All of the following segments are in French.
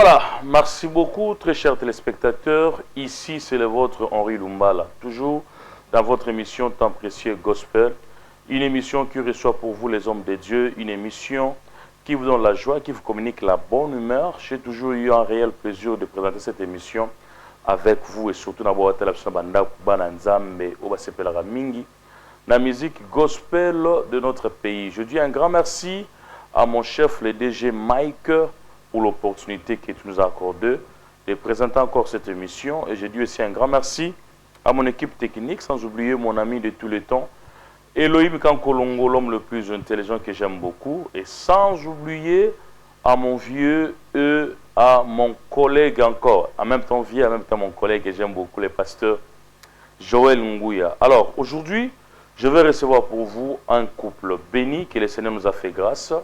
Voilà, merci beaucoup très chers téléspectateurs. Ici c'est le vôtre Henri Lumbala, toujours dans votre émission Temps précieux Gospel. Une émission qui reçoit pour vous les hommes de Dieu, une émission qui vous donne la joie, qui vous communique la bonne humeur. J'ai toujours eu un réel plaisir de présenter cette émission avec vous et surtout dans votre télévision Bananzambe Obasepela Mingi, la musique gospel de notre pays. Je dis un grand merci à mon chef, le DG Mike, pour l'opportunité qu'il nous a accordée de présenter encore cette émission. Et je dis aussi un grand merci à mon équipe technique, sans oublier mon ami de tous les temps, Elohim Kankolongo, l'homme le plus intelligent que j'aime beaucoup. Et sans oublier à mon vieux et à mon collègue encore, en même temps vieux, en même temps mon collègue que j'aime beaucoup, le pasteur Joël Nguya. Alors, aujourd'hui, je vais recevoir pour vous un couple béni que le Seigneur nous a fait grâce.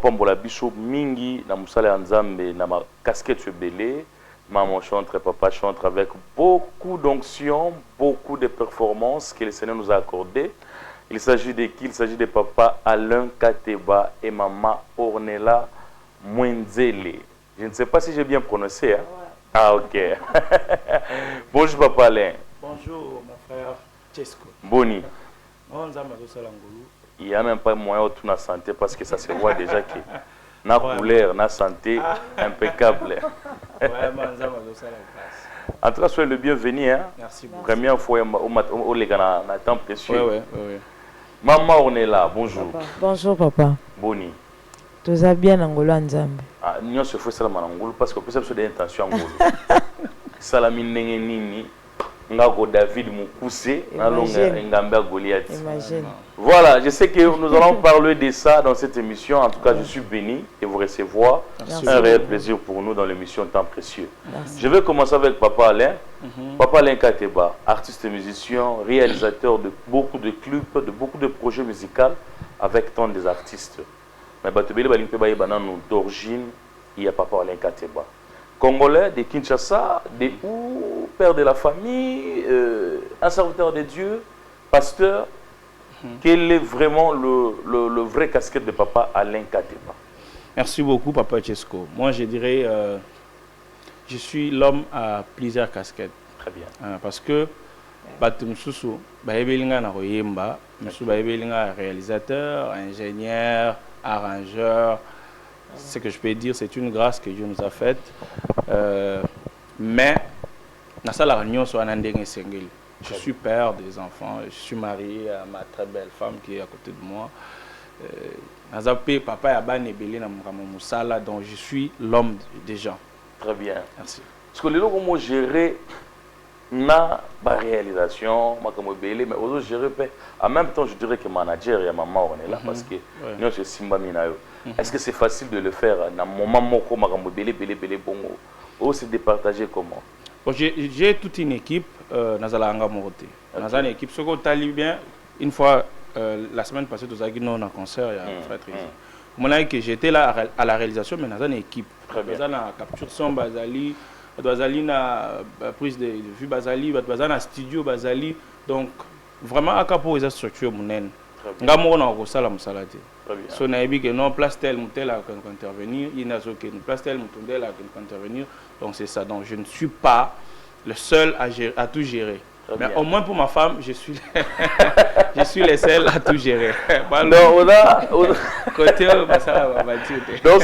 Pambola biso mingi na musala nzambe na ma casquette belé, maman chante, papa chante avec beaucoup d'onction, beaucoup de performances que le Seigneur nous a accordées. Il s'agit de qui? Il s'agit de papa Alain Kateba et maman Ornella Mwenzele. Je ne sais pas si j'ai bien prononcé. Hein? Ouais. Ah ok. Bonjour papa Alain. Bonjour mon frère Chesco. Boni. Il n'y a même pas moyen de la santé parce que ça se voit déjà que na couleur, na santé impeccable. En tout cas, soyez le bienvenu. Hein? Merci beaucoup. Première fois au Légana, on a temps précieux. Oui. Maman, on est là. Bonjour. Papa. Bonjour papa. Boni. Tout va bien Angolo Nzambe. Ah, nous se fait ça en Angolo parce que peut-être des intentions Angolo. Salamine nini. Ngako David Moukoussé, Goliath. Imagine. Voilà, je sais que nous allons parler de ça dans cette émission. En tout cas, je suis béni de vous recevoir. Merci. Un réel plaisir pour nous dans l'émission Temps précieux. Merci. Je vais commencer avec Papa Alain. Papa Alain Kateba, artiste et musicien, réalisateur de beaucoup de clips, de beaucoup de projets musicaux avec tant des artistes. Mais d'origine, il y a Papa Alain Kateba. Congolais de Kinshasa, de où, père de la famille, un serviteur de Dieu, pasteur. Quel est vraiment le vrai casquette de papa Alain Kateba? Merci beaucoup papa Chesco. Moi je dirais, je suis l'homme à plusieurs casquettes. Très bien. Parce que Batumsusu, Baebelinga na Royemba, Monsieur Baebelinga réalisateur, ingénieur, arrangeur. Ce que je peux dire, c'est une grâce que Dieu nous a faite. Mais, je suis père des enfants, je suis marié à ma très belle femme qui est à côté de moi. Papa donc je suis l'homme des gens. Très bien. Merci. Parce que les gens comment gérer na réalisation, mais aussi gérer en même temps je dirais que manager et maman on est là parce que nous c'est Simba Minayo. Est-ce que c'est facile de le faire dans mon moment comme bongo ou c'est de partager comment? Bon, j'ai toute une équipe Nazalanga Moroté. Nazala une équipe ce qu'on t'a bien une fois la semaine passée nous avons eu un concert il y a un frère Trési. Mon avis que j'étais là à la réalisation mais Nazala une équipe. Nazala capture son Bazali Bazali na prise de vue Bazali Bazali studio Bazali donc vraiment à capo ils structure mon ngamo na ko sala musalati so na ebi que non place tel mutel à intervenir il n'a que place tel mutel à intervenir donc c'est ça donc je ne suis pas le seul à tout gérer mais au moins pour ma femme je suis je suis le seul à tout gérer non on a côté ça va donc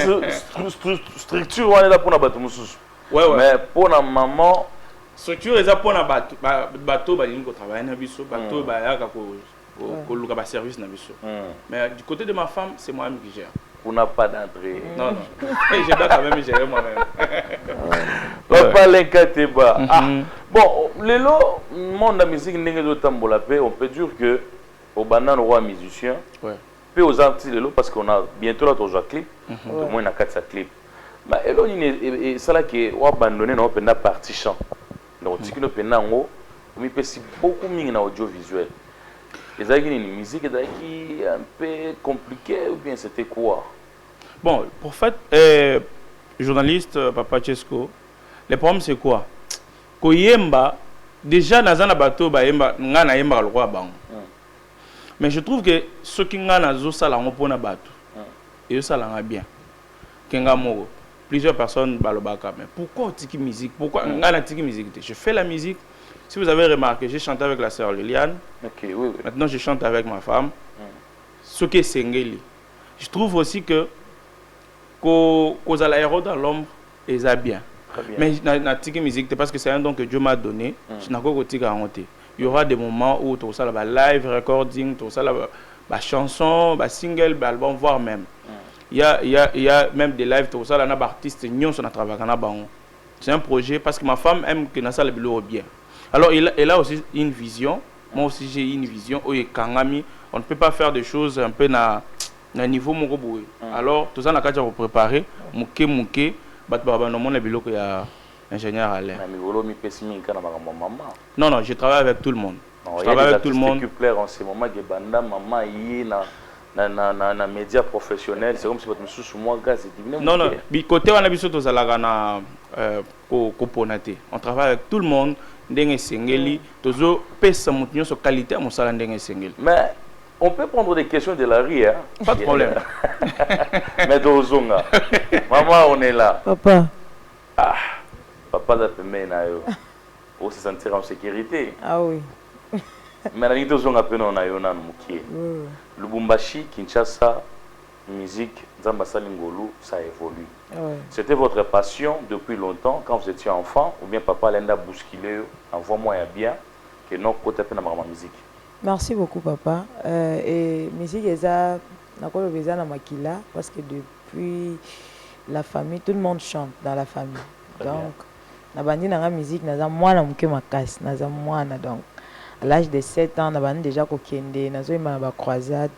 structure on est là pour na bato mususu mais pour la maman structure est pour na bato ba lingo travailler na biso bato ba yaka ko service na biso mais du côté de ma femme c'est moi-même qui gère. On n'a pas d'entrée. Non je dois quand même gérer moi-même. Papa Alain Kateba. Bon le monde de la musique ndenge do tambola pe on peut dire que au banane roi musicien peu aux artistes parce qu'on a bientôt là toujours clip au moins na 4 clip. Mais elo ni ça là que on abandonner na open partie chant. Donc tu que pena ngo mi pesi beaucoup mingi na audiovisuel. Les amis une musique qui est un peu compliquée ou bien c'était quoi? Bon, pour fait journaliste Papa Chesco, le problème c'est quoi? Koyemba déjà nazana bateau ba yemba ngana yemba le roi bang. Mais je trouve que ce qui ngana zo sala ngo pona bateau. Et ça la bien. Kenga moko plusieurs personnes balobaka. Mais pourquoi tiki musique? Pourquoi tiki musique? Je fais la musique. Si vous avez remarqué, j'ai chanté avec la sœur Liliane. Okay, oui. Maintenant, je chante avec ma femme. Ce qui est Sengeli. Je trouve aussi que cause à l'aéro dans l'ombre, et ça bien. Mais na tiki musique, parce que c'est un don que Dieu m'a donné. Je n'ai pas tika honte. Il y aura des moments où tout ça, la live recording, tout ça, la chanson, la single, l'album, voire même. Il y a même des lives, tout ça, là, les artistes, nous sommes travaillé. C'est un projet parce que ma femme aime que ça le bien. Alors, elle a aussi une vision. Moi aussi, j'ai une vision. On ne peut pas faire des choses un peu à un niveau mokoboué. Alors, tout ça, on a déjà préparé. Mouké. Il y a ingénieur à l'air. Non, je travaille avec tout le monde. Je travaille avec tout le monde. En ce moment, na médias professionnels, c'est comme si votre sous moi gaz et non, côté on a vu surtout na on travaille avec tout le monde. Ndenge sengeli tozo pesa mutunyo so qualité mon sala ndenge sengeli. Mais on peut prendre des questions de la rue, hein? Pas de problème. Mais Dozonga, maman, on est là. Papa. Ah, papa da peme na yo. Pour se sentir en sécurité. Ah oui. Mais la Dozonga pena na yo na mukie. Lubumbashi, Kinshasa, musique, Nzamba Salingolu, ça évolue. Ouais. C'était votre passion depuis longtemps, quand vous étiez enfant, ou bien papa l'a bousculé, envoie-moi bien, que non, côté peine à ma musique. Merci beaucoup, papa. Et musique, ça, na makila, parce que depuis la famille, tout le monde chante dans la famille. Très donc, na bandi na musique, na moi na muke makas, na moi na donc. À l'âge de 7 ans, on a déjà kokende, na croisade.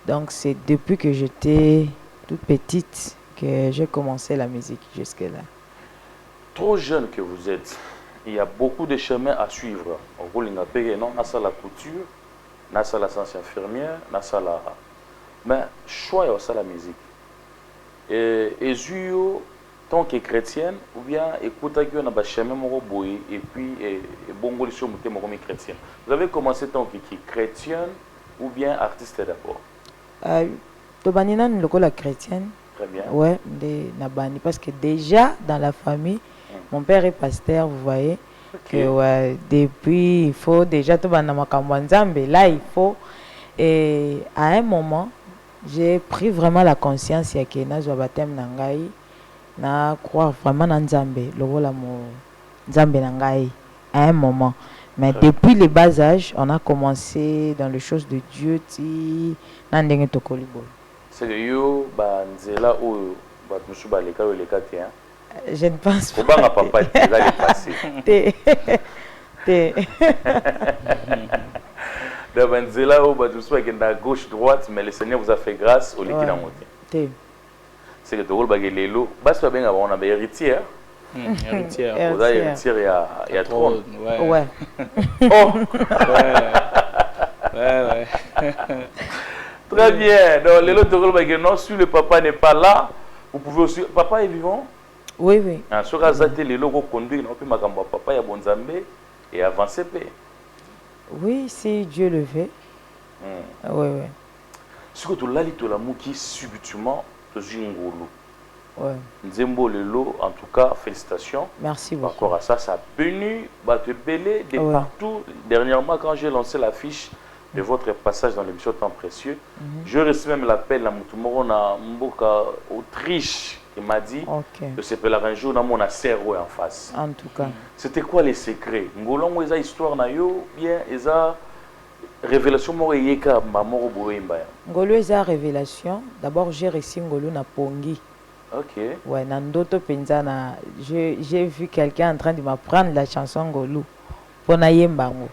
Donc c'est depuis que j'étais toute petite que j'ai commencé la musique jusque-là. Trop jeune que vous êtes, il y a beaucoup de chemins à suivre. On roule la couture, nasa la science infirmière, nasa la... Mais choix c'est la musique. Et Zuyo, tant que chrétienne, ou bien écoutez que on a chemin et puis bongo les chrétien. Vous avez commencé tant que chrétienne ou bien artiste d'abord? Tobanina la chrétienne. Très bien. Ouais, Nabani. Parce que déjà dans la famille, mon père est pasteur, vous voyez. Que ouais, depuis, il faut déjà Tobana Makamwanzambe. Là, il faut. Et à un moment, j'ai pris vraiment la conscience que Nazo Batem Nangai. Na croire vraiment en Nzambe, le rôle Nzambe Nangai à un moment. Mais depuis le bas âge, on a commencé dans les choses de Dieu. Nandenge Tokolibo. C'est que yo banzela ou batmusu baleka ou leka tien. Je ne pense pas. Obanga papa tu vas les passer. De banzela ou batmusu à gauche droite, mais le Seigneur vous a fait grâce au leki na monté. C'est que tu roules baguelelo, bas pas bien on a des héritiers. Héritière. Vous avez héritière il y a trop. Ouais. Oh. Ouais. Très bien. Donc les autres roules baguelelo, si le papa n'est pas là, vous pouvez aussi. Papa est vivant? Oui, oui. Sur la zate les logos conduits, on peut m'accompagner papa ya bonzambe et avancer paix. Oui, si Dieu le veut. Oui. Ce que tu l'as dit, tu l'as mouki subitement. Ouais. Nzembo Lelo, en tout cas, félicitations. Merci beaucoup. Par rapport à ça, ça a venu te belé de partout. Dernièrement, quand j'ai lancé l'affiche de votre passage dans l'émission Temps Précieux, je reçu même l'appel à Moutoumoro Mboka Autriche qui m'a dit que c'est un jour dans mon cerveau en face. En tout cas. C'était quoi les secrets? Ngolongo eza histoire na yo bien eza révélation moko yeka mamoro boyemba. Ngolo eza révélation. D'abord j'ai reçu Ngolo na Pongi. OK. Ouais, Nandoto Penzana, j'ai vu quelqu'un en train de m'apprendre la chanson Ngolo pour Nayembango.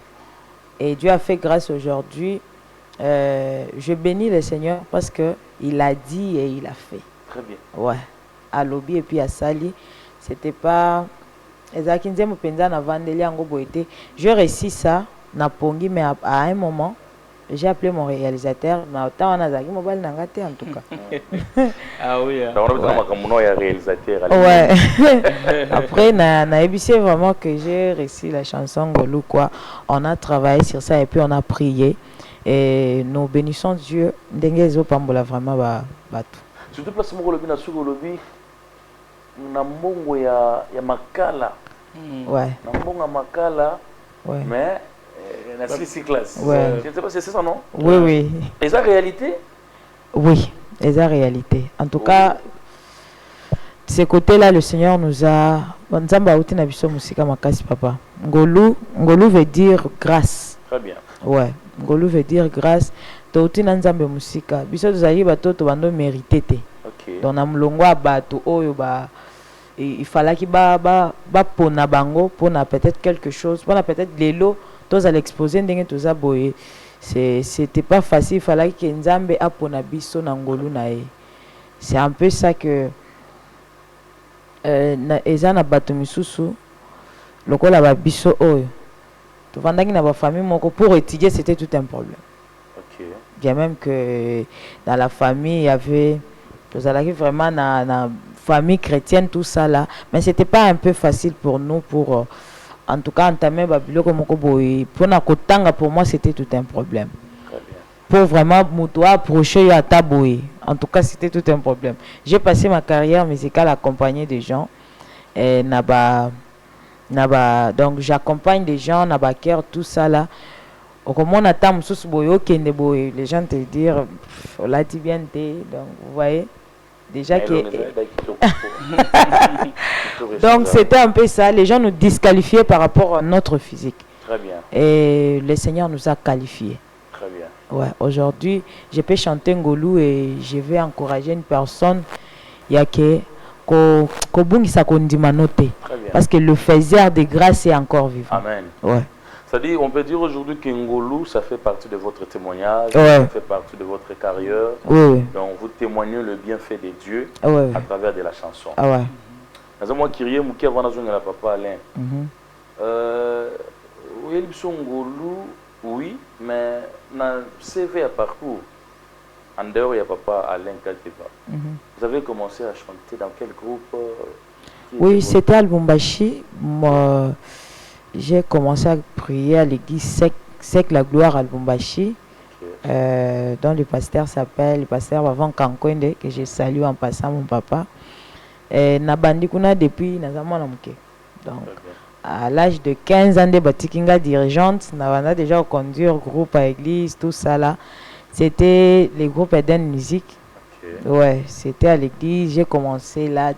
Et Dieu a fait grâce aujourd'hui. Je bénis le Seigneur parce que il a dit et il a fait. Très bien. Ouais. À Lobi et puis à Sali, c'était pas Ezakinzemo Penzana Vandeli Ango Boete. J'ai réussi ça na Pongi, mais à un moment j'ai appelé mon réalisateur. En tout cas. Ah oui. Réalisateur. Ouais. Après, na ébissé vraiment que j'ai réussi la chanson Ngolou quoi. On a travaillé sur ça et puis on a prié. Et nous bénissons Dieu. Ndengezo Pambola vraiment tout. Surtout place mon lobby na sugo lobby. na mbongo ya makala. Ouais. Na mbongo ya makala. Ouais. Mais la classe. Ouais. Je ne sais pas si c'est ça, non? Oui, oui. Et ça, réalité? Oui, c'est la réalité. En tout cas, de ce côté-là, le Seigneur nous a... Nzamba outi na biso musika makasi papa. Ngolu veut dire grâce. Très bien. Ouais. Ngolu veut dire grâce. Touti na nzambe musika. Biso tozali bato to bando mérité te. OK. Donc na mulongwa bato oyo ba il fallait qu'il ba pona bango pona peut-être quelque chose, pona peut-être lelo tous à l'exposer ndenge toza boye. C'était pas facile, il fallait que nzambe apona biso na ngolu na ye. C'est un peu ça que eza na bato misusu lokola ba biso oyo tovandaki na ba famille moko pour étudier, c'était tout un problème. OK. Bien même que dans la famille il y avait vraiment na famille chrétienne tout ça là, mais c'était pas un peu facile pour nous pour en tout cas entamer babiloko moko boye pour na kotanga. Pour moi c'était tout un problème. Très bien. Pour vraiment muto approcher yo ataboye. En tout cas, c'était tout un problème. J'ai passé ma carrière musicale accompagner des gens. Et donc j'accompagne des gens, nabaker, tout ça là. Comme on attend sous boyo kende boye, les gens te disent la tibiente. Donc vous voyez déjà que donc c'était un peu ça. Les gens nous disqualifiaient par rapport à notre physique. Très bien. Et le Seigneur nous a qualifiés. Très bien. Ouais, aujourd'hui, je peux chanter Ngolu et je vais encourager une personne. Il y a que parce que le faiseur de grâce est encore vivant. Amen. Ouais. C'est-à-dire, on peut dire aujourd'hui que Ngolu, ça fait partie de votre témoignage, ouais. Ça fait partie de votre carrière. Oui. Donc, vous témoignez le bienfait de Dieu ouais. À travers de la chanson. Ah ouais. Moi, qui riais, moi, qui avant la papa Alain. Oui, Ngolu, oui, mais dans CV à parcours, en dehors, il y a papa Alain Kalteba. Vous avez commencé à chanter dans quel groupe? Oui, c'était à Lubumbashi. Moi, j'ai commencé à prier à l'église Sec la gloire à Lubumbashi. Okay. Dont le pasteur s'appelle le pasteur Avant Kankwende, que je salue en passant mon papa. Nabandi kuna depuis Nazamana Mouké. Donc, à l'âge de 15 ans, de Batikinga dirigeante, Navana déjà conduire groupe à l'église, tout ça là. C'était les groupes Eden Musique. Okay. Ouais, c'était à l'église. J'ai commencé là,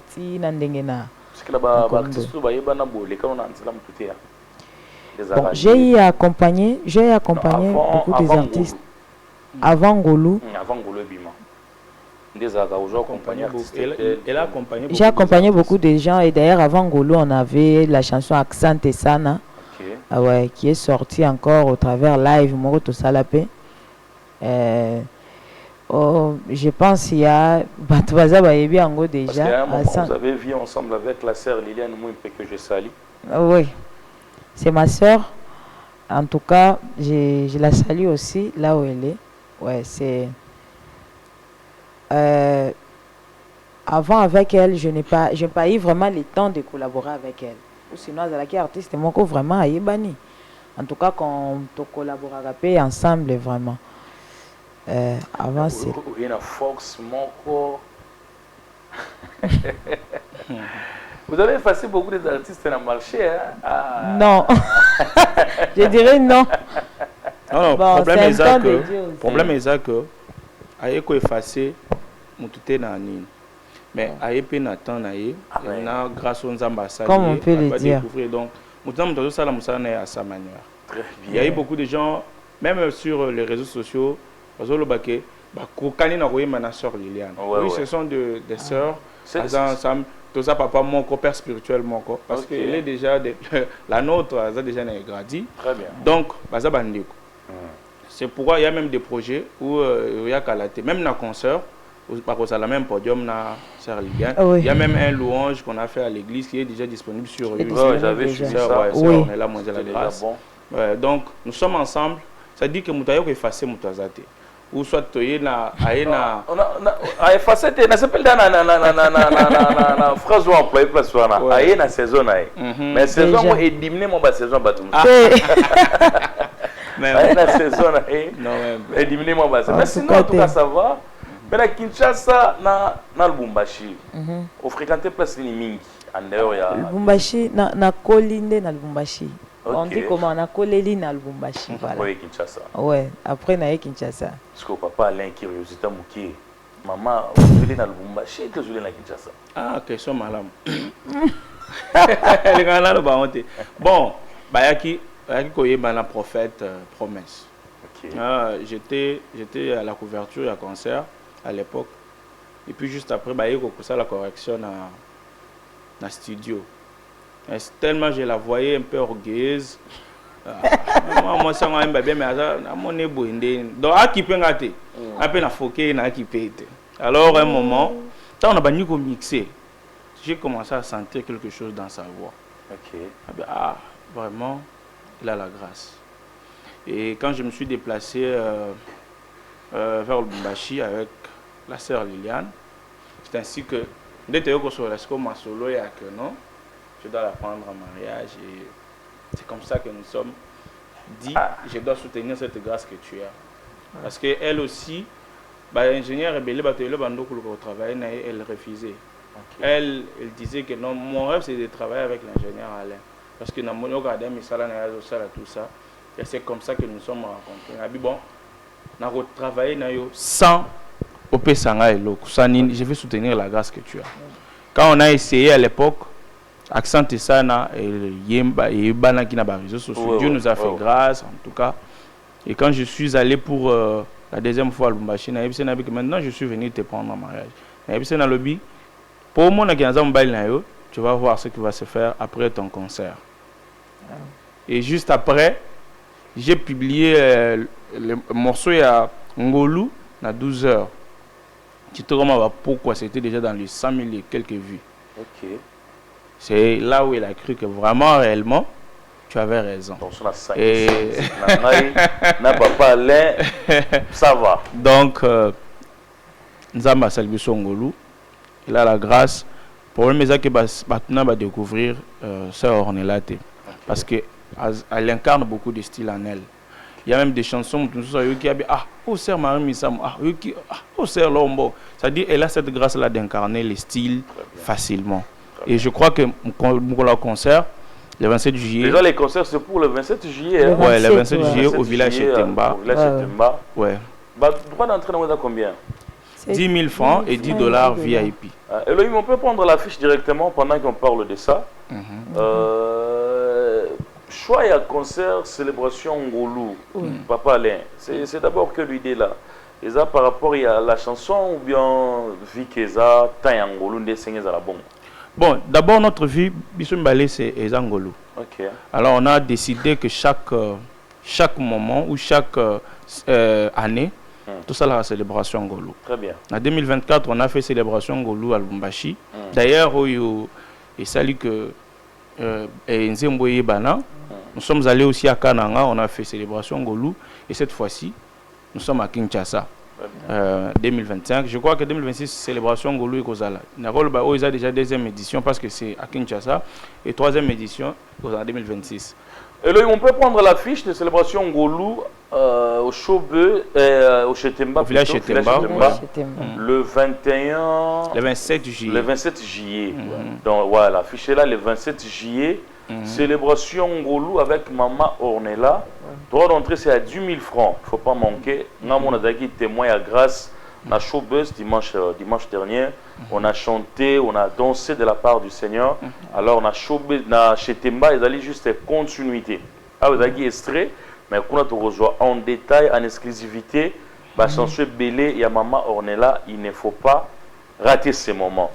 j'ai accompagné beaucoup des artistes. Avant Ngolu. J'ai accompagné beaucoup de gens et d'ailleurs avant Ngolu on avait la chanson Accent et Sana, okay. Ouais, qui est sortie encore au travers live Moroto Salapé. Je pense qu'il y a Batuaza Bayebi Ango déjà. Parce qu'à un moment, vous avez vu ensemble avec la sœur Liliane Mouimpe que je salue. Oui, c'est ma sœur. En tout cas, je la salue aussi là où elle est. Ouais, c'est. Avant avec elle, je n'ai pas eu vraiment le temps de collaborer avec elle. Ou sinon, elle est artiste, mon co vraiment à Yébani. En tout cas, quand on collabore ensemble, vraiment. Avant, c'est. Il y a une force, mon corps. Vous avez effacé beaucoup d'artistes dans le marché. Hein? Ah. Non. Je dirais non. Non, bon, le problème est ça que aye ko effacer mutute na nini. Mais aye pe na temps na ye na grâce aux ambassades. Comme on peut le dire. Donc mutam to sala musana à sa manière. Il y a eu beaucoup de gens même sur les réseaux sociaux bazolo baké ba kokani na koyema na sœur Liliane. Oui, ce sont des sœurs ensemble. Tout ça, papa, mon père spirituel, mon corps. Parce okay. qu'il est déjà, la nôtre, elle a déjà grandi. Très bien. Donc, c'est pourquoi il y a même des projets où il y a Kalaté, même dans le concert, par contre, la même podium, na Sœur Liliane. Oui. Il y a même un louange qu'on a fait à l'église qui est déjà disponible sur YouTube. Oui, j'avais suivi ça. Ouais, oui. On est là, moi, j'ai la grâce. Bon. Ouais, donc, nous sommes ensemble. Ça dit que nous avons effacé Moutazate. Ou soit tu es là, à effacer, na s'appelle na phrase ou employé place soana. Aïe na saison aïe. Mais saison moi est diminué mon bas saison batum. Mais na saison aïe. Non, est diminué mon bas. Mais sinon en tout cas ça va. Mais à Kinshasa, na Lubumbashi, on fréquentait place ni mingi. En dehors, il y a... Lubumbashi, na Kolinde, na Lubumbashi. On dit comment, na Koleli, na Lubumbashi, voilà. Oui, Kinshasa. Ouais, après, na Kinshasa. Parce que papa Alain, curiosité mouké. Maman, vous allez na Lubumbashi, que vous allez na Kinshasa. Ah, question madame. Bon, Bayaki Koye, la prophète promesse. J'étais à la couverture, à concert à l'époque. Et puis juste après, il y a la correction dans le studio. Et tellement je la voyais un peu orgueilleuse. Moi, c'est un bébé, mais mon ébou. Donc, à qui peut gâter? Un peu na foqué, na qui peut. Alors, à un moment, quand on a banni comme mixé, j'ai commencé à sentir quelque chose dans sa voix. Ah, vraiment, il a la grâce. Et quand je me suis déplacé vers le Lubumbashi avec la sœur Liliane, c'est ainsi que dès que je suis ma solo et que non, je dois la prendre en mariage. Et c'est comme ça que nous sommes dit, je dois soutenir cette grâce que tu as. Parce qu'elle aussi, l'ingénieure rebelle, au travail, elle refusait. Elle disait que non, mon rêve c'est de travailler avec l'ingénieur Alain. Parce que dans mon regardé, tout ça. Et c'est comme ça que nous sommes rencontrés. Bon, on a travaillé sans OP Sanga et Loko. Je vais soutenir la grâce que tu as. Quand on a essayé à l'époque, Accent et Sana et Yemba et Bana qui n'a pas réseaux sociaux, Dieu nous a fait grâce en tout cas. Et quand je suis allé pour la deuxième fois à Lubumbashi, maintenant je suis venu te prendre en mariage. Pour moi, tu vas voir ce qui va se faire après ton concert. Et juste après, j'ai publié le morceau à Ngolu à 12 heures. Tu te demandes pourquoi c'était déjà dans les 100 000 et quelques vues. C'est là où il a cru que vraiment, réellement, tu avais raison. Et... ça va. Donc, nous avons salué Ngolu. Il a la grâce. Pour le problème, c'est que maintenant, va découvrir Sœur Ornelate. Parce qu'elle incarne beaucoup de styles en elle. Il y a même des chansons qui ont dit ah, oh, Sœur Marie Missam, ah, oh, Sœur Lombo. C'est-à-dire qu'elle a cette grâce-là d'incarner les styles facilement. Et je crois que pour le concert, le 27 juillet. Déjà, les concerts, c'est pour le 27 juillet. Hein? Oui, le 27 juillet au village Chetemba. Au village Chetemba. Ouais. Droit d'entrée, on a combien? 10 000 francs et 10 $ VIP. Elohim, on peut prendre l'affiche directement pendant qu'on parle de ça. Choix et concert, célébration Ngolu, Papa Alain. C'est d'abord que l'idée là. Et ça par rapport à la chanson ou bien vie que ça, tant Ngolu de Seigneur à la bombe. Bon, d'abord notre vie, Bissoumbalé, c'est Ngolu. Alors on a décidé que chaque moment ou chaque année, tout ça la célébration Ngolu. Très bien. En 2024, on a fait célébration Ngolu à Lubumbashi. D'ailleurs, il s'agit que Nzemboye Bana. Nous sommes allés aussi à Kananga, on a fait célébration Ngolu. Et cette fois-ci, nous sommes à Kinshasa. 2025. Je crois que 2026, célébration Ngolu et Kozala. Il y a déjà deuxième édition parce que c'est à Kinshasa. Et troisième édition en 2026. Et là, on peut prendre l'affiche de célébration Ngolu au Chobeux, au Chetemba, au village Chetemba, le 21... Le 27 juillet. Le 27 juillet. Donc voilà, l'affiche est là, le 27 juillet. Célébration Ngolu avec Maman Ornella. Droit d'entrée, c'est à 10 000 francs. Il ne faut pas manquer. Nous avons témoin à grâce. On a showbuzz dimanche dernier. On a chanté, on a dansé de la part du Seigneur. Alors, on a showbuzz chez Temba, ils allaient juste continuité. Ah, vous avez extrait, mais on a rejoint en détail, en exclusivité. La chanson Bélé et à Maman Ornella, il ne faut pas rater ces moments.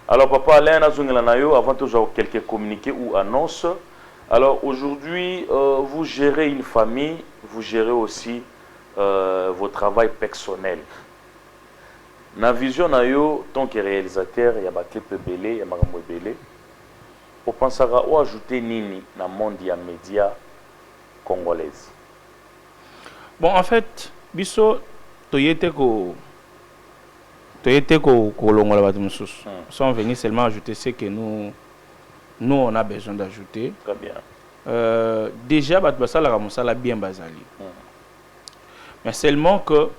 Alors, Papa Alain, avant toujours quelques communiqués ou annonces. Alors, aujourd'hui, vous gérez une famille, vous gérez aussi votre travail personnel. Dans la vision, en tant que réalisateur, il y a des clips belé, il y a des belé. Vous pensez à ajouter Nini dans le monde des médias congolais? Bon, en fait, biso toyete ko longola batu mususu. Nous sommes venus seulement ajouter ce que nous on a besoin d'ajouter. Très bien. Déjà batu basala ka musala bien bazali. Mais seulement que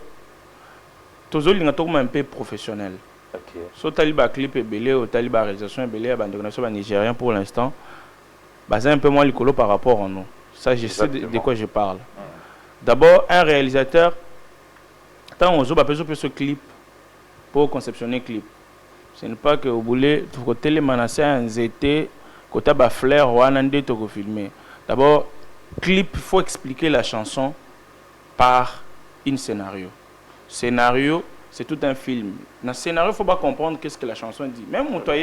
tozolinga tokoma un peu professionnel. Ok. So taliba clip ebele ou taliba réalisation ebele ya bande connaissance nigérien pour l'instant. C'est un peu moins l'écolo par rapport à nous. Ça, je sais de quoi je parle. D'abord, un réalisateur, quand on joue ce clip pour conceptionner le clip, ce n'est pas que vous voulez côté menacer un ZT, côté flair ou un andé to filmer. D'abord, clip, il faut expliquer la chanson par un scénario. Scénario, c'est tout un film. Dans le scénario, il ne faut pas comprendre qu'est-ce que la chanson dit. Même on doit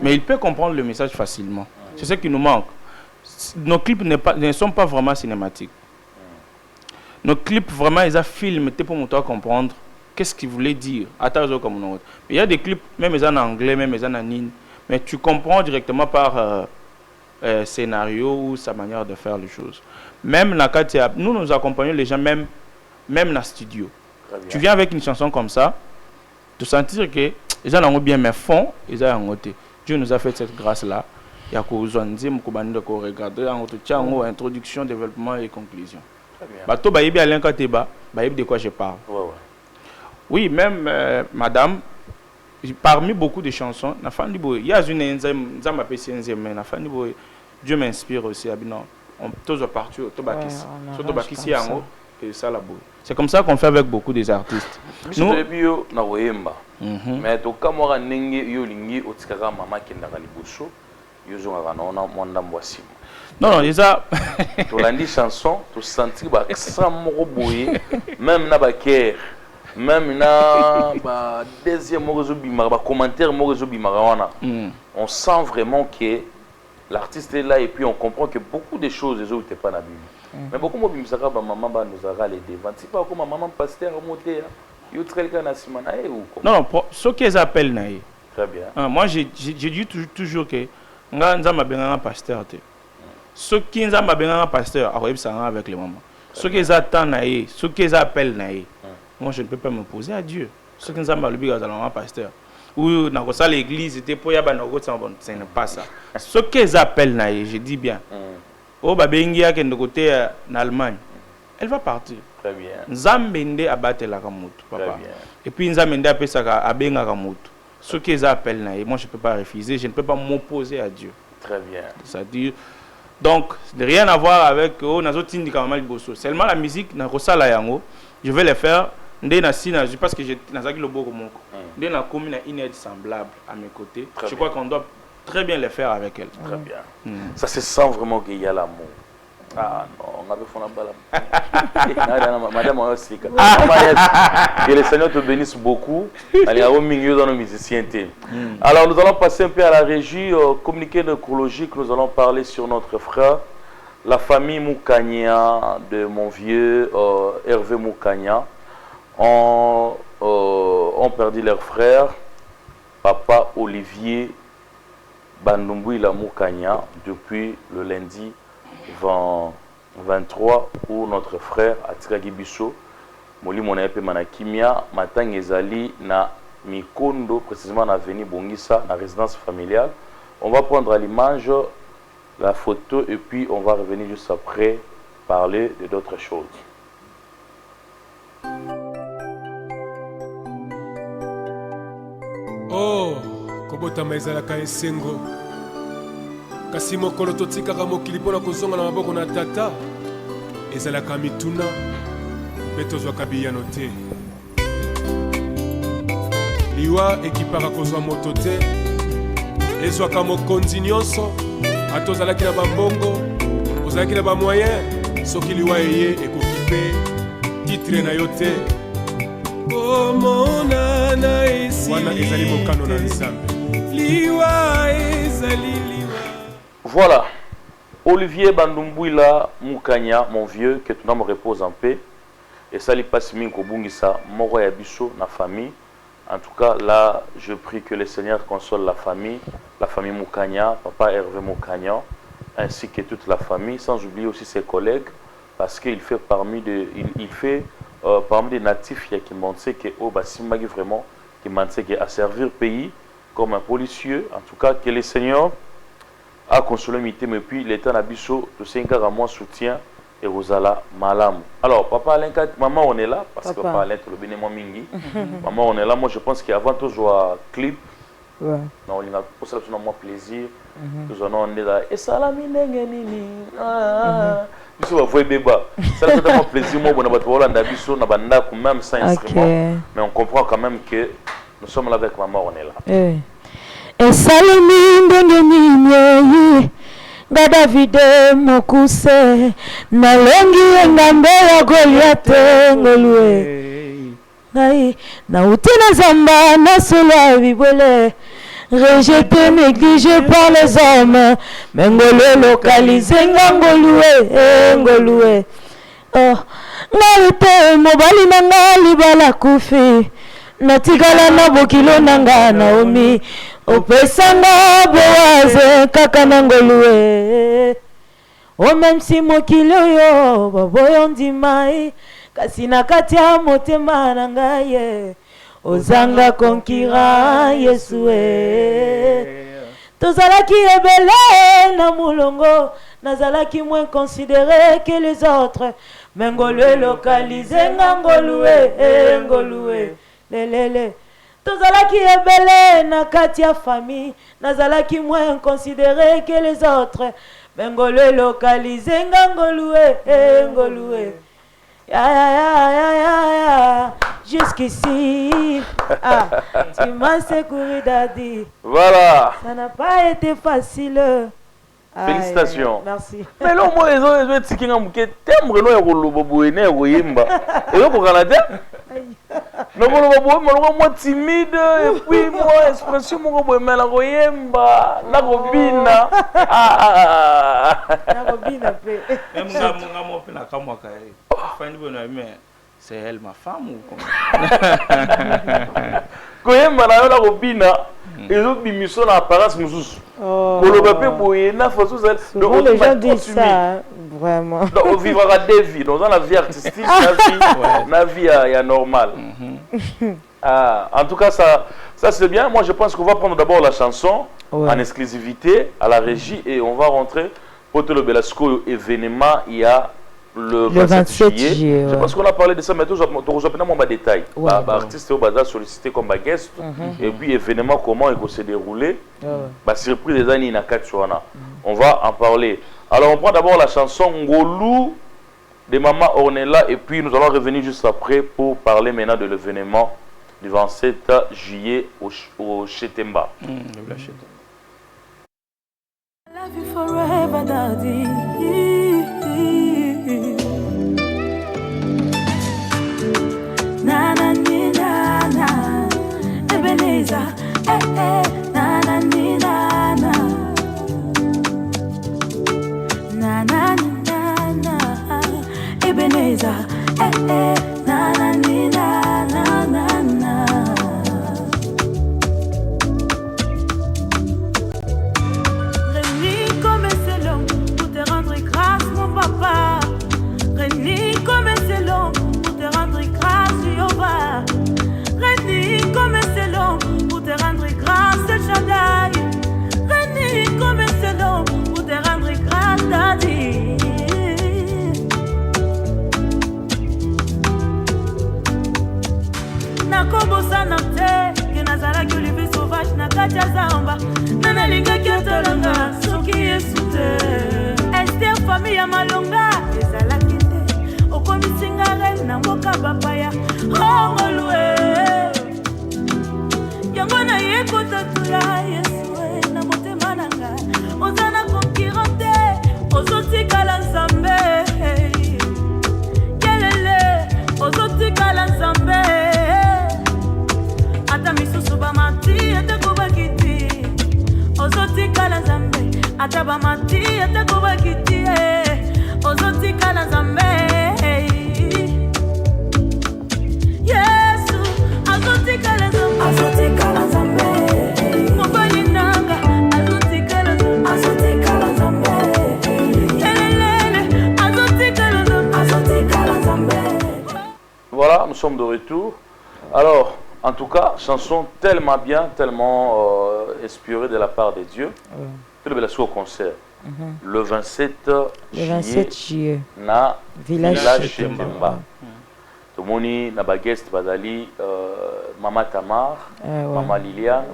mais il peut comprendre le message facilement. C'est ce qui nous manque. Nos clips ne sont pas vraiment cinématiques. Nos clips, vraiment, ils ont filmé pour nous comprendre qu'est-ce qu'ils voulaient dire. Il y a des clips, même en anglais, même en anglais, mais tu comprends directement par scénario ou sa manière de faire les choses. Même nous accompagnons les gens, même dans le studio. Tu viens avec une chanson comme ça, tu sentir que les gens ont bien mes fonds, ils ont noté. Dieu nous a fait cette grâce-là. Il y a regarder en introduction, développement et conclusion. De quoi je parle. Oui, même madame, parmi beaucoup de chansons, il y a une Dieu m'inspire aussi. C'est comme ça qu'on fait avec beaucoup des artistes. Nous, mais to kamora nenge yo lingi otikaka mama kendaka liboso yo zonga na mwanda mbwasima. Non, déjà to landi chanson to sentir ba extra moko boye même na ba cœur même na ba deuxième moko zo bimara ba commentaire moko zo bimara wana. On sent vraiment que l'artiste est là et puis on comprend que beaucoup de choses les autres pas na Bible. Mais beaucoup mo bimisaka ba maman ba nous ara les devant. C'est pas comme maman pasteur monter. Non, ce qu'ils appellent naïe. Très bien. Moi, j'ai dit toujours que nous avons un pasteur. Ce qui nous avons un pasteur, avec les mamans. Ce qu'ils attendent naïe, ce qu'ils appellent naïe. Moi, je ne peux pas me poser à Dieu. Ce qui nous avons un pasteur. Ou dans l'église, c'était pour y avoir ce n'est pas ça. Ce qu'ils appellent naïe, je dis bien. Au Babengia, qui est de côté en Allemagne, elle va partir. Très bien. Nzambende abattre la kamutu, papa. Et puis Nzambende appelle ça abenga kamutu. Ce qu'ils appellent naïe, moi je ne peux pas refuser, je ne peux pas m'opposer à Dieu. Très bien. C'est-à-dire, donc, rien à voir avec seulement la musique, je vais le faire. Parce que j'ai le beau comme une commune semblable à mes côtés. Je crois qu'on doit très bien le faire avec elle. Très bien. Ça se sent vraiment qu'il y a l'amour. Ah non, on avait fait la balle. Madame, que le Seigneur te bénisse beaucoup. Allez, au milieu dans nos musiciens. Alors, nous allons passer un peu à la régie. Communiqué de chronologique, nous allons parler sur notre frère, la famille Moukania de mon vieux Hervé Moukania. Ont perdu leur frère, papa Olivier Bandumbouila Moukania, depuis le lundi 23 où notre frère Atiragi Bisso Moli Monaepe Manakimia Matang Ezali na Mikondo, précisément na Avenue Bongissa, na résidence familiale. On va prendre à l'image la photo et puis on va revenir juste après parler de d'autres choses. Oh, kobota maizalaka esengo. Kasi mokolo totikaka mokili mpona kozonga na maboko na tata ezalaka mituna mpe tozwaka biyano te. Liwa ekipaka kozwa moto te ezwaka mokonzi nyonso ata ozalaki na bambongo ozalaki na bamoyen soki liwa eye ekoki mpe titre na yo te. Omonana esi wana ezali mokano na nzambe liwa ezali liwa. Voilà, Olivier Bandumbouila Moukania, mon vieux, que ton âme repose en paix. Et ça lui passe minko bungisa moro ya biso na famille. En tout cas, là, je prie que le Seigneur console la famille Moukania, papa Hervé Moukania, ainsi que toute la famille, sans oublier aussi ses collègues, parce qu'il fait parmi des natifs qui m'ont dit que oh Basimagi vraiment qui m'ont dit que à servir pays comme un policier. En tout cas, que le Seigneur a consolé mité, mais puis l'État n'abisso de 5 ans à moi soutien et Rosala Malam. Alors, papa Alain, maman, on est là, parce que Papa. papa Alain, tu le bénis, moi, Mingi. Maman, on est là. Moi, je pense qu'avant tout, je vois clip. Ouais. Non, il a pour ça, c'est moi plaisir. Nous on est là. Et ça, la minenge nini. Tu sais, on voit débat. Ça, c'est tellement plaisir. Moi, on a battu Hollande, on a battu même sans instrument. Mais on comprend quand même que nous sommes là avec maman, on est là. Et salimi ndenge nini nga David mokuse nalongi engambe ya Goliath ngolue ngai na utina zamba na solo bibole rejeté négligé par les hommes mais ngolue localisé ngolue oh ngai te mobali na nga libala kufi natigala na bokilo nanga Naomi opesanga Boaze kaka na ngolue o même si mokili oyo baboyo ndimai kasi na kati ya motema na ngai ozanga konkira Yesu tozalaki ebele na mulongo nazalaki moins considéré que les autres mais ngolue localisé nga ngolue lelele tozalaki ebele na kati ya famille nazalaki moins considéré que les autres mais ngolue localisé nga ngolue ya jusqu'ici tu m'as secouru daddy. Voilà, Ça n'a pas été facile. félicitations. Merci. Mais là, moi, ils ont dit que tu aimes le Canada. Non, moi timide et puis moi expression mon mais la royemba la robina La robine fait. Même mon père n'a qu'à moi c'est elle ma femme ou comment? Koyemba la robina et l'autre bimission en apparence musus. Le bébé boye na façon donc les gens disent ça vraiment. Donc on vivra des vies dans la vie artistique, la vie normale. En tout cas ça c'est bien. Moi je pense qu'on va prendre d'abord la chanson en exclusivité à la régie et on va rentrer pour tout le Belasco événement. Il y a le 27 juillet. Je pense qu'on a parlé de ça, mais tout mon détail. Artiste au bazar sollicité comme guest et puis événement comment il va se dérouler. Surprise des années on va en parler. Alors on prend d'abord la chanson Ngolou de Maman Ornella et puis nous allons revenir juste après pour parler maintenant de l'événement du 27 juillet au Chetemba. Love you forever, daddy. Na na ni na na, Ebenezer, na na ni na na, na na ni na na, Ebenezer, na na ni na na na na. Réunis comme c'est long pour te rendre grâce, mon papa. Réunis comme c'est long pour te rendre grâce, Jéhovah. Réunis comme c'est long pour te rendre grâce, Shaddai. Réunis comme c'est long pour te rendre grâce, Daddy. Nakobosa na te, que nazalaki olive sauvage na kati ya zamba. Nanalingaki atolanga soki Yesu te. Esther famille ya malonga ezalaki te. Okomisinga reine na mboka bapaya. Oh ngolue yango na ye kotatula Yesu na motema na ngai. Oza na concurrent te, ozotikala Nzambe. Kelele ozotikala Nzambe. Ata misusu bamati ata kobakiti ozotikala Nzambe. Ata bamati ata kobakiti ozotikala Nzambe. Yesu azotikala Nzambe. Azotikala Nzambe. Mobali nanga azotikala Nzambe. Azotikala Nzambe. Elele azotikala Nzambe. Azotikala Nzambe. Voilà, nous sommes de retour. Alors, en tout cas, chanson tellement bien, tellement inspirée de la part de Dieu. Tout le Belasco au concert. le 27 juillet na village Chetemba. Tomoni na bageste bazali Maman Tamar, Maman Liliane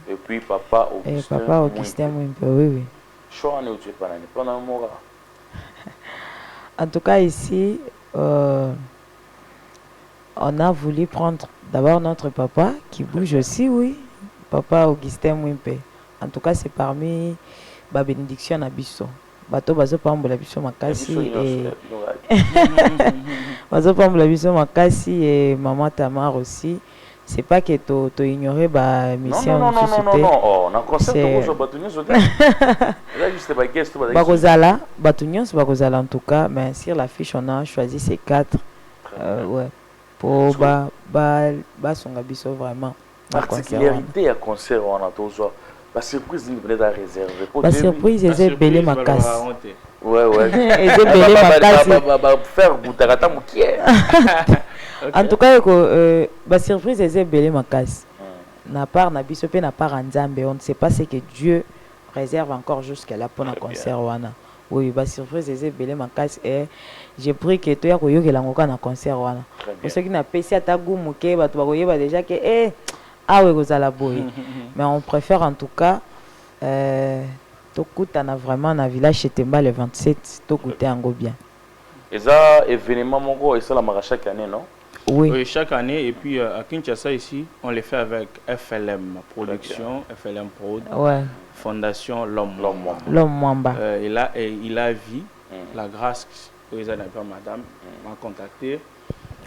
et puis Papa Augustin. Papa Augustin Mwimpe, oui. Choix ne tu pas n'ani, pas Mora. En tout cas ici, on a voulu prendre d'abord notre papa qui bouge aussi, oui. Papa Augustin Mwimpe. En tout cas, c'est parmi la bénédiction à Bisso. Bato bazo pambola biso makasi et bazo pambola biso makasi et Maman Tamar aussi. C'est pas que tu ignorer ba mission. Non. Oh, on a concert pour Batunios. Là juste ba guest ba. Bakozala, Batunios bakozala en tout cas, mais sur la fiche on a choisi ces 4 ouais pour ba songa biso vraiment. Particularité à concert on a toujours. La surprise n'est pas réservée. La surprise est belé ma casse. Ouais. Et belé ma casse. Faire boutarata moukier. En tout cas, la surprise est belé ma casse. Na part na bisope na part Nzambe, on ne sait pas ce que Dieu réserve encore jusqu'à là pour un concert wana. Oui, la surprise est belé ma casse et j'ai pris que toi ko yoke la ngoka na concert wana. Pour ceux qui n'a pas essayé ta gumuke, ba to ba koyeba déjà que ah oui, vous allez boy. Mais on préfère en tout cas Tokutana vraiment dans le village Chetemba le 27, Tokuté en bien. Et ça, événement mongo, et ça la marche chaque année, non? Oui, chaque année. Et puis à Kinshasa ici, on les fait avec FLM Production, FLM Prod, Fondation L'Homme Mwamba. Il a vie, la grâce, madame m'a contacté.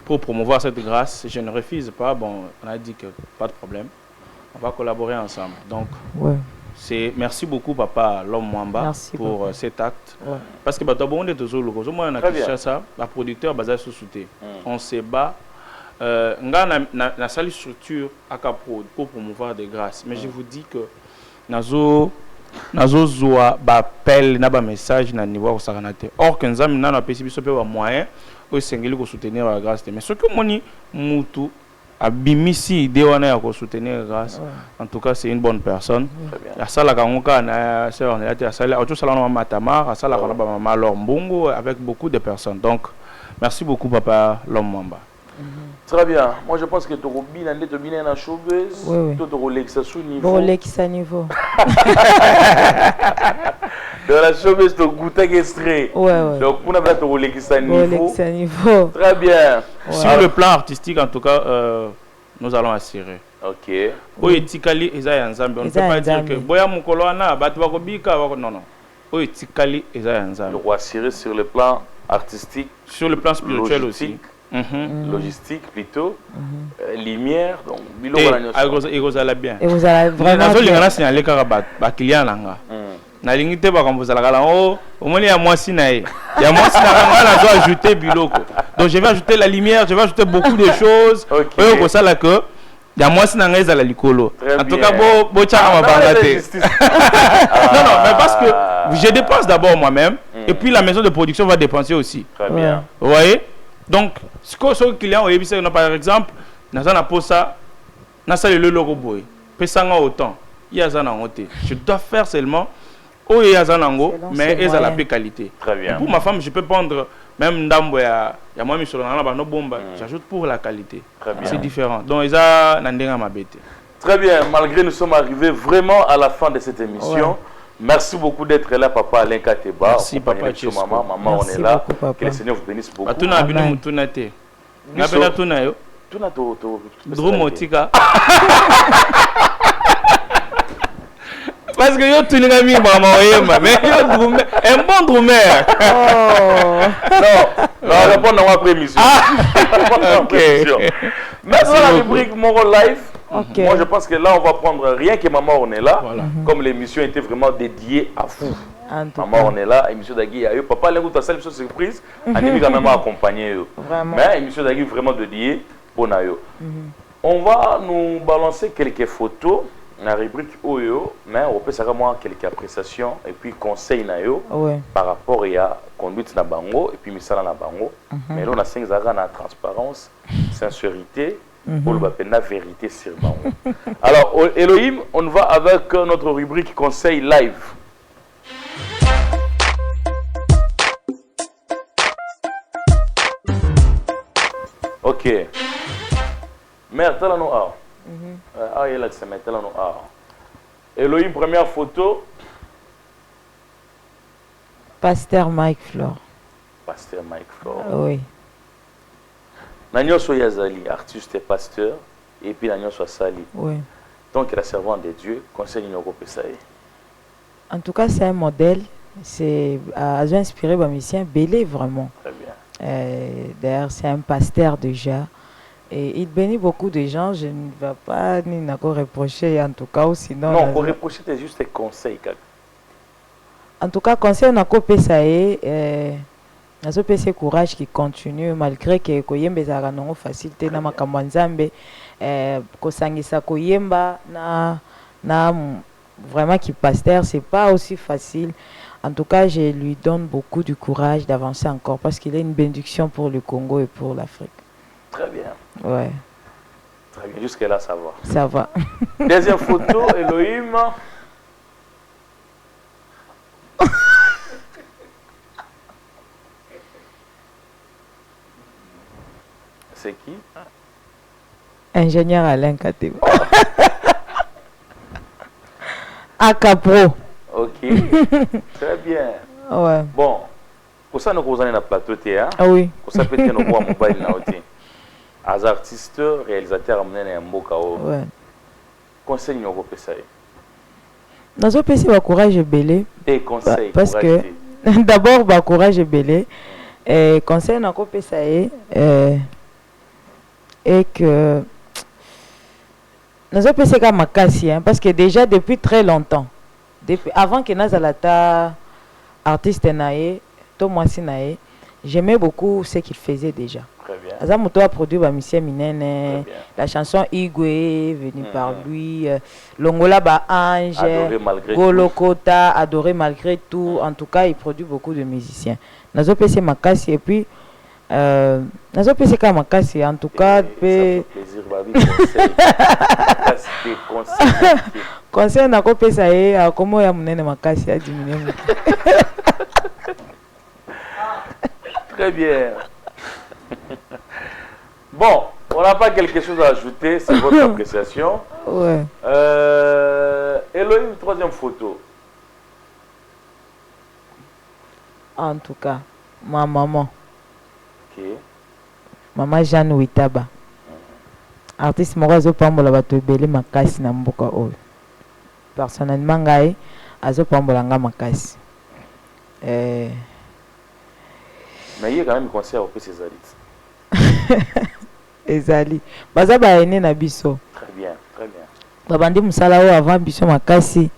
Pour promouvoir cette grâce, je ne refuse pas. Bon, on a dit que pas de problème. On va collaborer ensemble. Donc, merci beaucoup, Papa L'Homme Mwamba, pour papa. Cet acte. Parce que la producteur basé sur Souté. On se bat. On a une seule structure à Caprod pour promouvoir des grâces. Mais je vous dis que nazo zoa appel na ba message na niveau au saranate. Or que nous avons na PCB un moyen pour soutenir la grâce. Mais ce que moni mutu abimisi idée wana ya soutenir la grâce. En tout cas, c'est une bonne personne. Ya sala kangoka na sœur na ya sala auto sala na Matamar, sala kana ba Maman Lombongo avec beaucoup de personnes. Donc merci beaucoup Papa L'Homme Mwamba. Très bien. Moi, je pense que tu as bien dans showbiz. Oui. Tu as relaxé sous niveau. Bon, relaxé niveau. Dans la showbiz, tu as goûté extrait. Ouais. Donc, pour nous, tu as relaxé niveau. Relaxé niveau. Très bien. Sur le plan artistique, en tout cas, nous allons assurer. Ok. Oui, Tikali, Eza Nzambe. On ne peut pas dire que Boya Mukoloana, Batouako Bika, non. Oui, Tikali, Eza Nzambe. Donc, assurer sur le plan artistique. Sur le plan spirituel aussi. Logistique plutôt, lumière, donc bilo et vous allez bien. Et vous allez vraiment bien. Vous allez bien. Client langa. Na lingité ba comme vous allez là au moins il y a moi sinaï. Il y a moi sinaï là doit ajouter biloko. Donc je vais ajouter la lumière, je vais ajouter beaucoup de choses. Et comme ça là que il y a moi sinaï za la likolo. En tout cas bo tchara ma bangaté. Non, mais parce que je dépense d'abord moi-même et puis la maison de production va dépenser aussi. Très bien. Vous voyez? Donc, ce que les clients ont dit, par exemple, dans un aposa, dans le logo boy, pesanga autant, il y a un angoté. Je dois faire seulement, il y a un ango, mais il y a la qualité. Très bien. Pour ma femme, je peux prendre même d'ambo, il y a moi sur la bombe, j'ajoute pour la qualité. C'est différent. Donc, il y a un bête. Très bien. Malgré nous sommes arrivés vraiment à la fin de cette émission. Merci beaucoup d'être là, Papa Alain Kateba. Merci, Papa Maman. Maman, on est là. Que le Seigneur vous bénisse beaucoup. Parce que yo tu n'as mis maman mais un bon drummer. Non, répondre à après émission. OK. Merci la rubrique Moro Live. Moi je pense que là on va prendre rien que Maman on est là. Comme l'émission était vraiment dédiée à vous. Maman on est là, émission d'Agui Ayo. Papa Lengo ta salle surprise, Animi quand même accompagné. Mais émission d'Agui vraiment dédiée pour Nayo. On va nous balancer quelques photos. La rubrique Oyo, mais on peut savoir quelques appréciations et puis conseils nayo par rapport à la conduite na bango et puis misala na bango. Mais là on a 5 zaga na transparence, sincérité, pour le la vérité sur bango. Alors Elohim, on va avec notre rubrique conseil live. Ok. Mère, t'as la noire. Ah, il est là, tu sais, t'as la noire. Elohim, première photo. Pasteur Mike Flore. Pasteur Mike Flore. Oui. Nagnon soit Yazali, artiste et pasteur, et puis Nagnon soit Sali. Oui. Donc, il est servant de Dieu, conseil Nyoko Pesaï. En tout cas, c'est un modèle. C'est inspiré par musicien Bélé, vraiment. Très bien. D'ailleurs, c'est un pasteur déjà. Et il bénit beaucoup de gens. Je ne vais pas ni reprocher, en tout cas, ou sinon. Non, pour reprocher, c'est juste des conseils. En tout cas, conseil, on a coupé ça et nazo pese courage qui continue malgré que koyembe za non facilité na makambo nzambe kosangisa koyemba na vraiment qui pasteur c'est pas aussi facile. En tout cas, je lui donne beaucoup de courage d'avancer encore parce qu'il est une bénédiction pour le Congo et pour l'Afrique. Très bien. Ouais. Très bien, jusque là ça va. Ça va. Deuxième photo, Elohim. C'est qui? Ingénieur Alain Kateba. Acapro. Ok. Très bien. Ouais. Bon. Pour ça, nous avons un plateau théâtre. Ah oui. Pour ça, peut-être nous avons un mobile nauté. As artistes, réalisateurs, amener un beau chaos. Ouais. Conseil, nous avons ça. Dans ce pays, le courage est belé. Des conseils. Parce que d'abord, le courage est belé. Et conseil, nous avons ça et que nous avons pensé comme Makassi, parce que déjà depuis très longtemps, depuis avant que Nazalata artiste naé, Thomas naé, j'aimais beaucoup ce qu'il faisait déjà. Très bien. Azamuto a produit Bamissia Minene, la chanson Igwe venue par lui, Longola Ba Ange, Golokota, adoré malgré tout. En tout cas, il produit beaucoup de musiciens. Nazo PC Makassi et puis nazo PC ka Makassi en tout cas pe conseil na ko pesa e akomo ya munene Makassi a diminuer. Très bien. Bon, on n'a pas quelque chose à ajouter, c'est votre appréciation. Ouais. Elohim, troisième photo. En tout cas, ma maman. Ok. Maman Jeanne Witaba. Artiste moko pambola bato ebele makasi na mboka oyo. Personnellement ngai azopambola nga makasi. Mais il y a quand même conseil au ses alliés. Ezali. Baza ba ene na biso. Très bien, très bien. Babandi musala o avant biso makasi.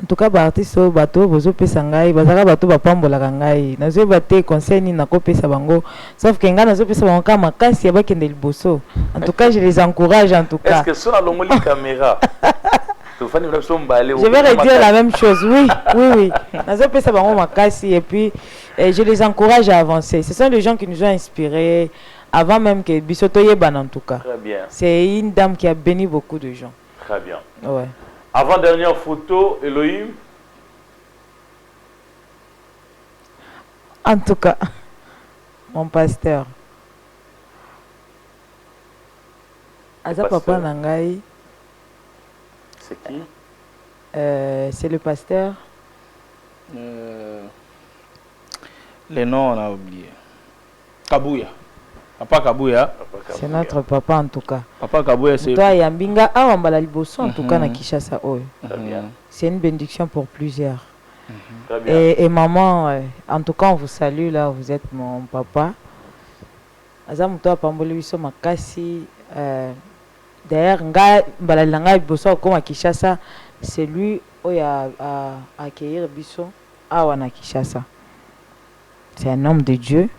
En tout cas, artiste bato bozo pesa ngai, bazaka bato bapambola ngai. Nazo baté conseil ni na ko pesa bango. Sauf que nga nazo pesa bango kama makasi abakende liboso. En tout cas, je les encourage en tout cas. Est-ce que sur la longue caméra Je vais redire la même chose, oui, oui, oui. Et puis, je les encourage à avancer. Ce sont les gens qui nous ont inspirés, avant même que Bissoto Yeban en tout cas. Très bien. C'est une dame qui a béni beaucoup de gens. Très bien. Ouais. Avant-dernière photo, Elohim. En tout cas, mon pasteur. Aza papa Nangai. C'est qui? C'est le pasteur. Les noms, on a oublié. Kabouya. Papa Kabouya. C'est notre papa en tout cas. Papa Kabouya, c'est... Toi, Yambinga, Awambala Liboso, en tout cas, na Kishasa Oyo. Très bien. C'est une bénédiction pour plusieurs. Très bien. Et maman, en tout cas, on vous salue là, vous êtes mon papa. Azamuto Pamboli Wiso Makasi. D'ailleurs, Mbalalanga Biboso comme à Kishasa, c'est lui qui a accueilli Bisso à Kishasa. C'est un homme de Dieu.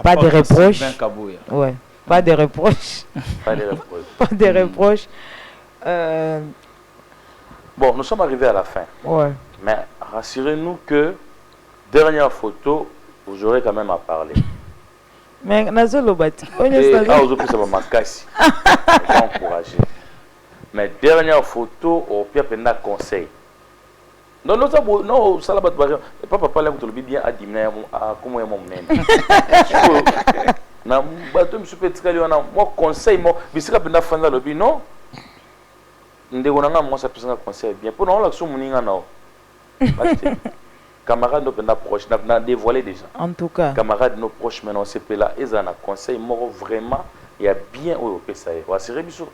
Pas de reproches. Ouais, pas de reproches. Pas de reproches. Pas de reproches. Bon, nous sommes arrivés à la fin. Ouais. Mais rassurez-nous que dernière photo, vous aurez quand même à parler. Mais Nazolo Bati. Encouragé. Mais dernière photo, au pire, il y a conseil. Non, non, ça, non, ça, là, papa, là, vous le bien à dîner, à comment est mon nez. Na bato mi super tikali wana moi conseil moi bisika penda fanda lobi non ndeko nanga moi ça pesa conseil bien pour non la so muninga nao camarade no penda proche na dévoiler déjà En tout cas. camarade no proche maintenant c'est là ils en a conseil moi vraiment il y a bien au pesa et wa sere biso.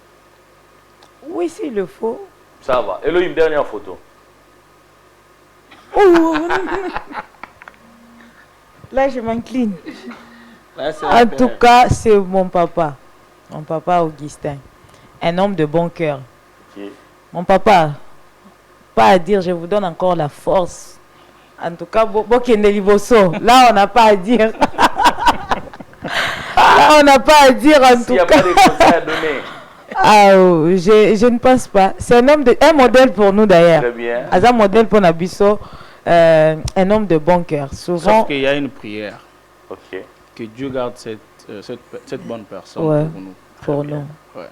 Oui, s'il le faut. Ça va. Et là une dernière photo. Oh. Là, je m'incline. En tout cas, c'est mon papa Augustin, un homme de bon cœur. Okay. Mon papa, pas à dire, je vous donne encore la force. En tout cas, là, on n'a pas à dire. Là, on n'a pas à dire, en tout cas. S'il n'y a pas de conseils à donner. Ah, je ne pense pas. C'est un modèle pour nous d'ailleurs. Très bien. Un modèle pour Nabiso, un homme de bon cœur. Souvent. Sauf qu'il y a une prière. Ok. Que Dieu garde cette bonne personne ouais, pour nous. Pour nous. Ouais.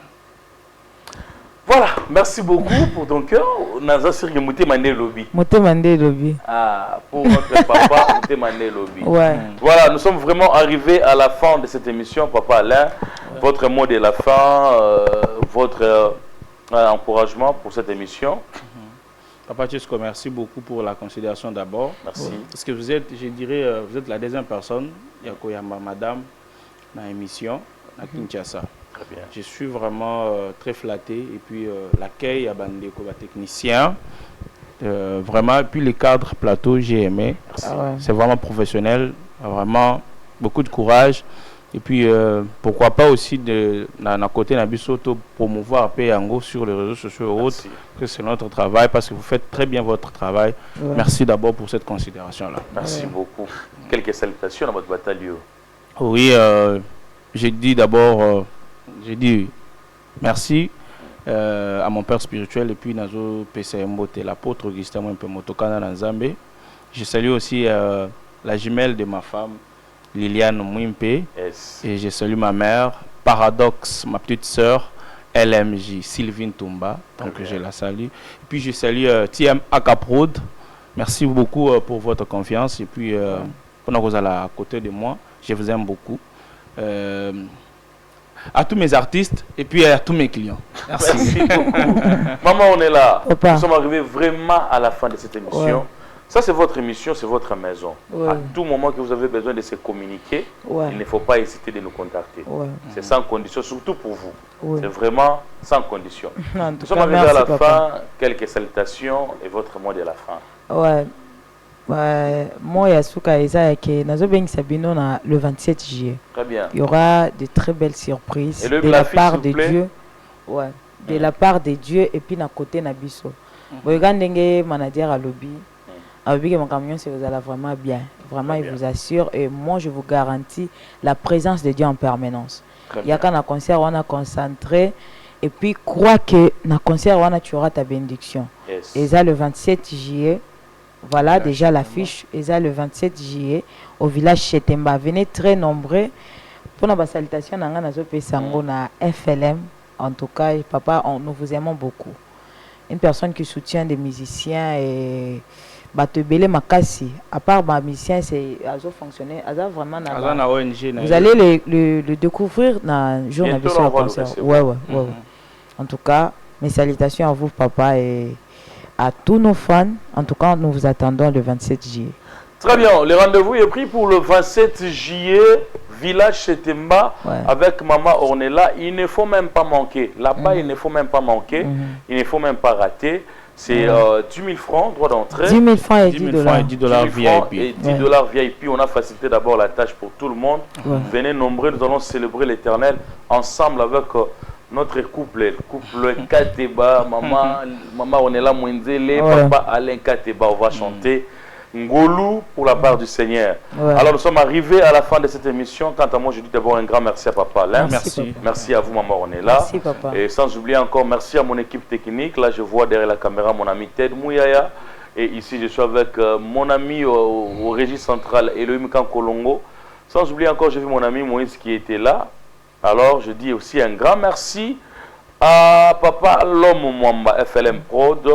Voilà, merci beaucoup pour ton cœur. Naza Sirge Mouté Mandé Lobby. Mouté Mandé Lobby. Ah, pour notre papa, Mouté Mandé Lobby. Ouais. Voilà, nous sommes vraiment arrivés à la fin de cette émission, Papa Alain. Ouais. Votre mot de la fin, votre encouragement pour cette émission. Papa Tchesco, merci beaucoup pour la considération d'abord. Merci. Parce que vous êtes, je dirais, vous êtes la deuxième personne, Yakoyama Madame, dans l'émission, à Kinshasa. Très bien. Je suis vraiment très flatté. Et puis l'accueil à Bandeko, technicien, vraiment, et puis les cadres plateau, j'ai aimé. Ah ouais. C'est vraiment professionnel, vraiment beaucoup de courage. Et puis, pourquoi pas aussi de côté Nabisoto promouvoir Yango sur les réseaux sociaux et autres, que c'est notre travail, parce que vous faites très bien votre travail. Ouais. Merci d'abord pour cette considération-là. Merci beaucoup. Quelques salutations à votre bataillon. Oui, j'ai dit d'abord, merci à mon père spirituel et puis Nazo PCMOT, l'apôtre Augustin Mwempemotokana Nanzambe. Je salue aussi la jumelle de ma femme, Liliane Mwimpe, yes. Et je salue ma mère, Paradoxe, ma petite sœur, LMJ, Sylvine Toumba, donc je la salue. Et puis je salue TM Akaprod, merci beaucoup pour votre confiance. Et puis, pendant que vous allez à côté de moi, je vous aime beaucoup. À tous mes artistes et puis à tous mes clients. Merci, merci beaucoup. Maman, on est là. Opa. Nous sommes arrivés vraiment à la fin de cette émission. Ouais. Ça, c'est votre émission, c'est votre maison. Ouais. À tout moment que vous avez besoin de se communiquer, ouais. Il ne faut pas hésiter de nous contacter. Ouais. C'est sans condition, surtout pour vous. Ouais. C'est vraiment sans condition. Nous sommes arrivés à la fin. Quelques salutations et votre mot de la fin. Ouais. Moi, Yasuka Eza, le 27 juillet. Très bien. Il y aura de très belles surprises de la part de Dieu. Ouais. De la part de Dieu et puis d'un côté Nabiso. Vous regardez manager à lobby. Mon camion, c'est vous allez vraiment bien. Vraiment, il vous assure. Et moi, je vous garantis la présence de Dieu en permanence. Il y a qu'un concert, on a concentré. Et puis, crois que dans le concert, on a tu auras ta bénédiction. Yes. Et ça, le 27 juillet, voilà déjà l'affiche. Et ça, le 27 juillet, au village Chetemba. Venez très nombreux. Pour la salutation, on a FLM. En tout cas, papa, nous vous aimons beaucoup. Une personne qui soutient des musiciens et Batebele Makasi, à part ma musicien, c'est Azo fonctionner, Azo vraiment na ONG. Vous allez le découvrir dans le jour de concert. Ouais. En tout cas, mes salutations à vous, papa, et à tous nos fans. En tout cas, nous vous attendons le 27 juillet. Très bien, le rendez-vous est pris pour le 27 juillet, village Chetemba, avec Maman Ornella. Il ne faut même pas manquer. Là-bas, il ne faut même pas manquer. Il ne faut même pas rater. C'est 10 000 francs, droit d'entrée. 10 000 francs et 10 $. 10 $ VIP. Et 10 $ VIP. On a facilité d'abord la tâche pour tout le monde. Venez nombreux, nous allons célébrer l'Éternel ensemble avec notre couple. Le couple Kateba, Maman Ornella Mwenzele, Papa Alain Kateba. On va chanter Ngolou pour la part du Seigneur. Alors nous sommes arrivés à la fin de cette émission. Quant à moi, je dis d'abord un grand merci à Papa Alain. Merci à vous, Maman Ornella. Merci, papa. Et sans oublier encore, merci à mon équipe technique. Là, je vois derrière la caméra mon ami Ted Mouyaya. Et ici, je suis avec mon ami au régie centrale, Elohim Kankolongo. Sans oublier encore, j'ai vu mon ami Moïse qui était là. Alors, je dis aussi un grand merci à Papa L'Homme Mwamba, FLM Prod.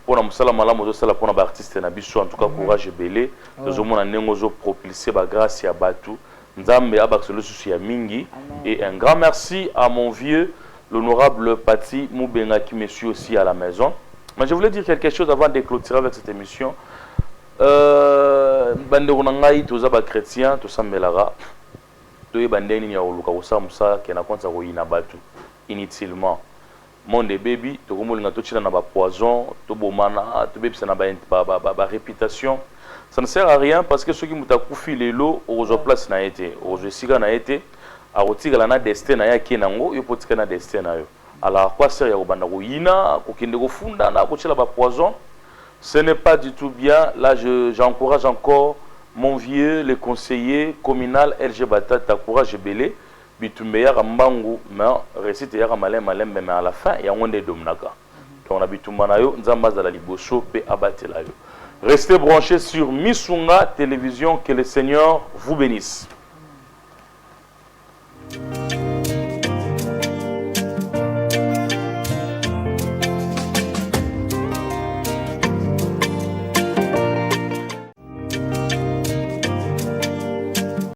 pour na musala malamu zo sala pour na ba artiste na biso en tout cas courage belé zo mona nengo zo propulser ba grâce ya batu nzambe abakso lususu ya mingi. Et un grand merci à mon vieux l'honorable Pati Moubenga qui me suit aussi à la maison. Mais je voulais dire quelque chose avant de clôturer avec cette émission. Bande ngai toza ba chrétien to sambelara to yebande ni ya oluka kosamusa kena konza ko ina batu inutilement. Monde baby to komolinga to china na ba poison to bomana to bebisa na ba réputation. Ça ne sert à rien parce que ceux qui mutakufi lelo ozo place na été ozo siga na été a rotika na destin na ya kenango yo potika na destin na yo. Alors quoi sert ya kobanda ko ina ko kende ko funda na ko chela ba poison. Ce n'est pas du tout bien. Là, j'encourage encore mon vieux, le conseiller communal LG Bata, t'encourage belé, bitumbeya rambangu, mais récite ya malem mais à la fin, il y a un des domnaka. Donc on a bitumbanayo, nzamba za la liboso pe abatelayo. Restez branchés sur Misunga Télévision, que le Seigneur vous bénisse.